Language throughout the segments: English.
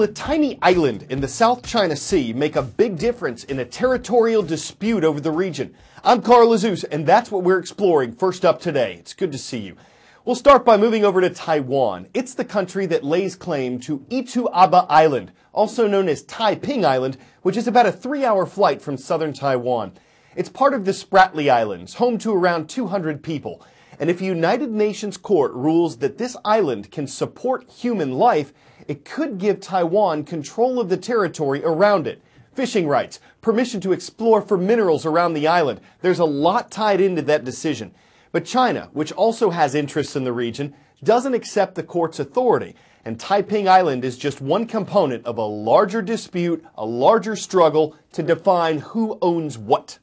Will a tiny island in the South China Sea make a big difference in a territorial dispute over the region? I'm Carl Azus, and that's what we're exploring first up today. It's good to see you. We'll start by moving over to Taiwan. It's the country that lays claim to Itu Aba Island, also known as Taiping Island, which is about a 3-hour flight from southern Taiwan. It's part of the Spratly Islands, home to around 200 people. And if a United Nations court rules that this island can support human life, it could give Taiwan control of the territory around it. Fishing rights, permission to explore for minerals around the island. There's a lot tied into that decision. But China, which also has interests in the region, doesn't accept the court's authority. And Taiping Island is just one component of a larger dispute, a larger struggle to define who owns what.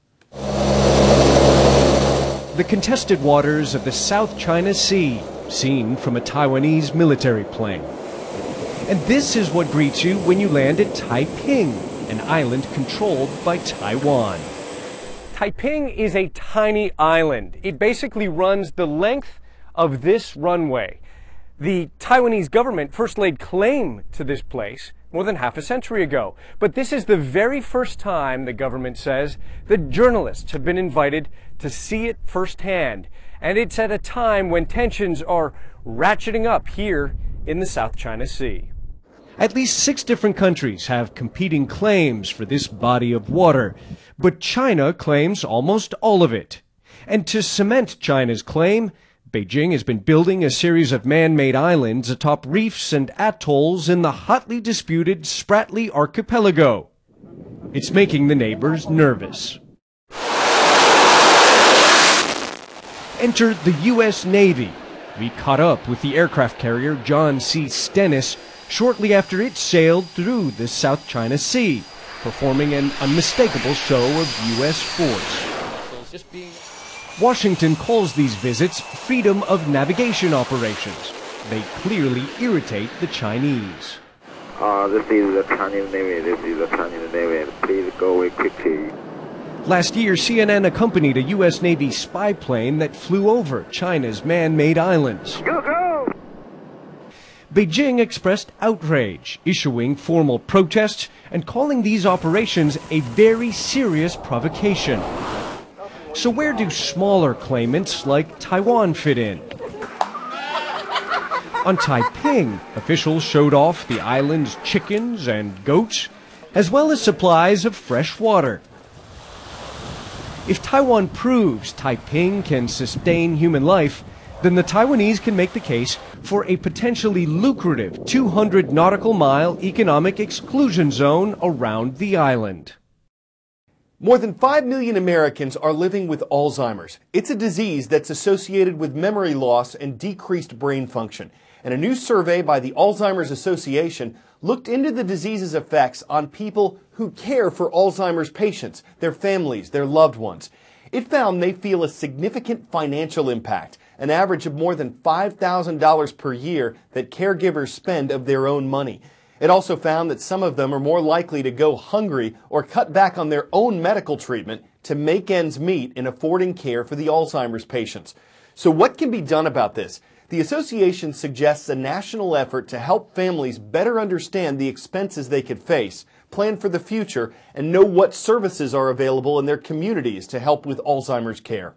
The contested waters of the South China Sea, seen from a Taiwanese military plane. And this is what greets you when you land at Taiping, an island controlled by Taiwan. Taiping is a tiny island. It basically runs the length of this runway. The Taiwanese government first laid claim to this place more than half a century ago. But this is the very first time, the government says, that journalists have been invited to see it firsthand. And it's at a time when tensions are ratcheting up here in the South China Sea. At least 6 different countries have competing claims for this body of water, but China claims almost all of it. And to cement China's claim, Beijing has been building a series of man-made islands atop reefs and atolls in the hotly disputed Spratly Archipelago. It's making the neighbors nervous. Enter the U.S. Navy. We caught up with the aircraft carrier John C. Stennis shortly after it sailed through the South China Sea, performing an unmistakable show of U.S. force. Washington calls these visits freedom of navigation operations. They clearly irritate the Chinese. This is the Chinese Navy. This is the Chinese Navy. Please go away quickly. Last year, CNN accompanied a U.S. Navy spy plane that flew over China's man-made islands. Go, go! Beijing expressed outrage, issuing formal protests and calling these operations a very serious provocation. So where do smaller claimants like Taiwan fit in? On Taiping, officials showed off the island's chickens and goats, as well as supplies of fresh water. If Taiwan proves Taiping can sustain human life, then the Taiwanese can make the case for a potentially lucrative 200 nautical mile economic exclusion zone around the island. More than 5 million Americans are living with Alzheimer's. It's a disease that's associated with memory loss and decreased brain function. And a new survey by the Alzheimer's Association looked into the disease's effects on people who care for Alzheimer's patients, their families, their loved ones. It found they feel a significant financial impact, an average of more than $5,000 per year that caregivers spend of their own money. It also found that some of them are more likely to go hungry or cut back on their own medical treatment to make ends meet in affording care for the Alzheimer's patients. So what can be done about this? The association suggests a national effort to help families better understand the expenses they could face, plan for the future, and know what services are available in their communities to help with Alzheimer's care.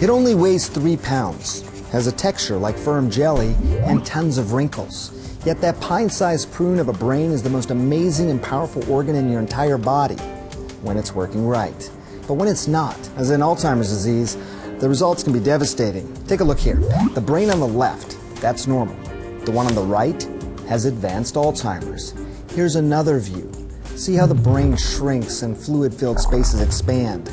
It only weighs 3 pounds, has a texture like firm jelly, and tons of wrinkles. Yet that pint-sized prune of a brain is the most amazing and powerful organ in your entire body when it's working right. But when it's not, as in Alzheimer's disease, the results can be devastating. Take a look here. The brain on the left, that's normal. The one on the right has advanced Alzheimer's. Here's another view. See how the brain shrinks and fluid-filled spaces expand.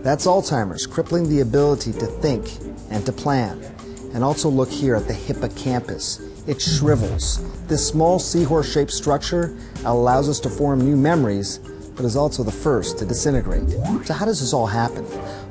That's Alzheimer's, crippling the ability to think and to plan. And also look here at the hippocampus. It shrivels. This small seahorse-shaped structure allows us to form new memories, but is also the first to disintegrate. So how does this all happen?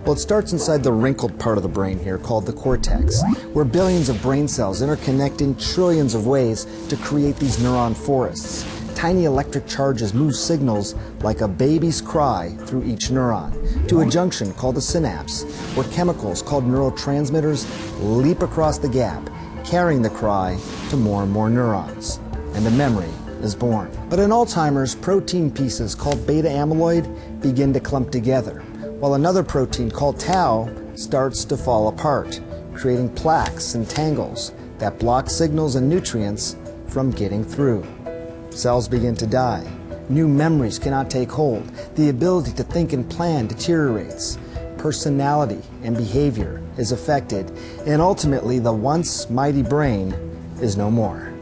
Well, it starts inside the wrinkled part of the brain here called the cortex, where billions of brain cells interconnect in trillions of ways to create these neuron forests. Tiny electric charges move signals like a baby's cry through each neuron to a junction called the synapse, where chemicals called neurotransmitters leap across the gap, carrying the cry to more and more neurons. And the memory is born. But in Alzheimer's, protein pieces called beta amyloid begin to clump together, while another protein called tau starts to fall apart, creating plaques and tangles that block signals and nutrients from getting through. Cells begin to die. New memories cannot take hold. The ability to think and plan deteriorates. Personality and behavior is affected, and ultimately the once mighty brain is no more.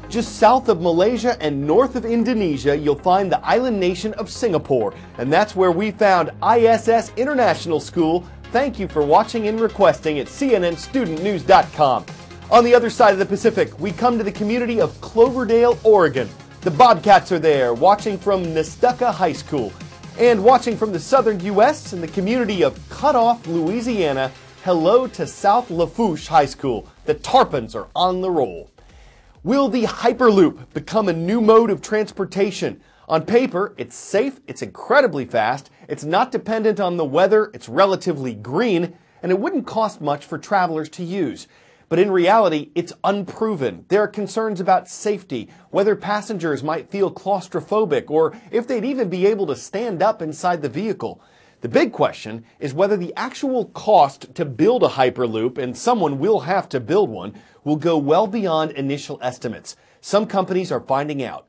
Just south of Malaysia and north of Indonesia, you'll find the island nation of Singapore, and that's where we found ISS International School. Thank you for watching and requesting at cnnstudentnews.com. On the other side of the Pacific, we come to the community of Cloverdale, Oregon. The Bobcats are there, watching from Nestucca High School. And watching from the southern U.S. in the community of Cutoff, Louisiana, hello to South Lafourche High School. The Tarpons are on the roll. Will the Hyperloop become a new mode of transportation? On paper, it's safe, it's incredibly fast, it's not dependent on the weather, it's relatively green, and it wouldn't cost much for travelers to use. But in reality, it's unproven. There are concerns about safety, whether passengers might feel claustrophobic, or if they'd even be able to stand up inside the vehicle. The big question is whether the actual cost to build a Hyperloop, and someone will have to build one, will go well beyond initial estimates. Some companies are finding out.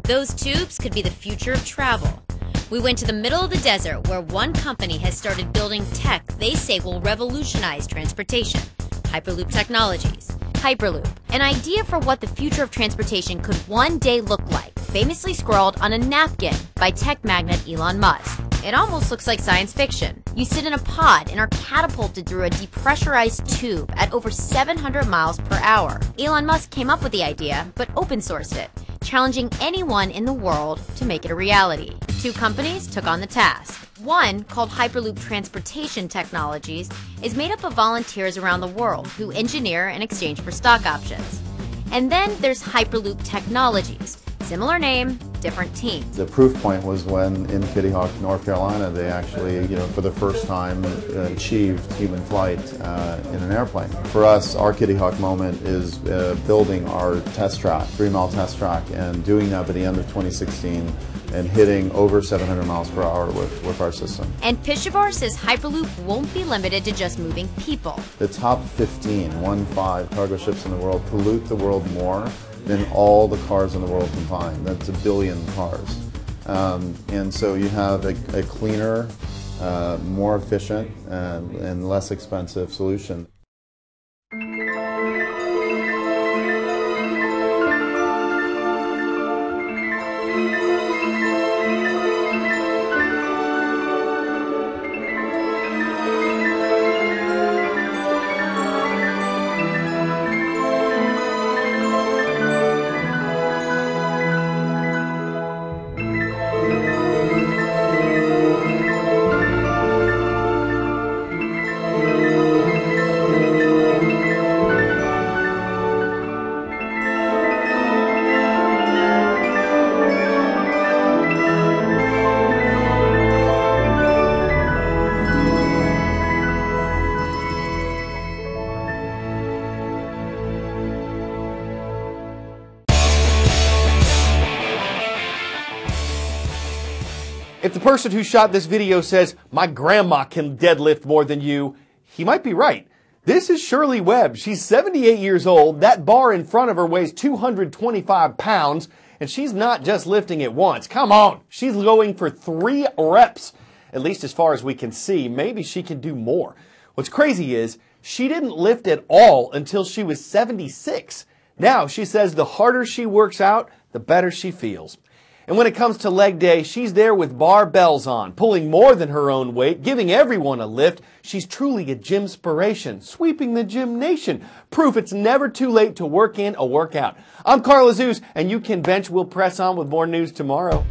Those tubes could be the future of travel. We went to the middle of the desert where one company has started building tech they say will revolutionize transportation. Hyperloop Technologies. Hyperloop, an idea for what the future of transportation could one day look like, famously scrawled on a napkin by tech magnate Elon Musk. It almost looks like science fiction. You sit in a pod and are catapulted through a depressurized tube at over 700 miles per hour. Elon Musk came up with the idea, but open sourced it, challenging anyone in the world to make it a reality. Two companies took on the task. One, called Hyperloop Transportation Technologies, is made up of volunteers around the world who engineer in exchange for stock options. And then there's Hyperloop Technologies. Similar name, different team. The proof point was when in Kitty Hawk, North Carolina, they actually, for the first time achieved human flight in an airplane. For us, our Kitty Hawk moment is building our test track, 3-mile test track, and doing that by the end of 2016 and hitting over 700 miles per hour with our system. And Pishavar says Hyperloop won't be limited to just moving people. The top 15 cargo ships in the world pollute the world more than all the cars in the world combined. That's 1 billion cars. And so you have a cleaner, more efficient, and less expensive solution. If the person who shot this video says, "My grandma can deadlift more than you," he might be right. This is Shirley Webb. She's 78 years old. That bar in front of her weighs 225 pounds, and she's not just lifting it once. Come on. She's going for 3 reps. At least as far as we can see. Maybe she can do more. What's crazy is she didn't lift at all until she was 76. Now she says the harder she works out, the better she feels. And when it comes to leg day, she's there with barbells on, pulling more than her own weight, giving everyone a lift. She's truly a gymspiration, sweeping the gym nation. Proof it's never too late to work in a workout. I'm Carl Azuz, and you can bench. We'll press on with more news tomorrow.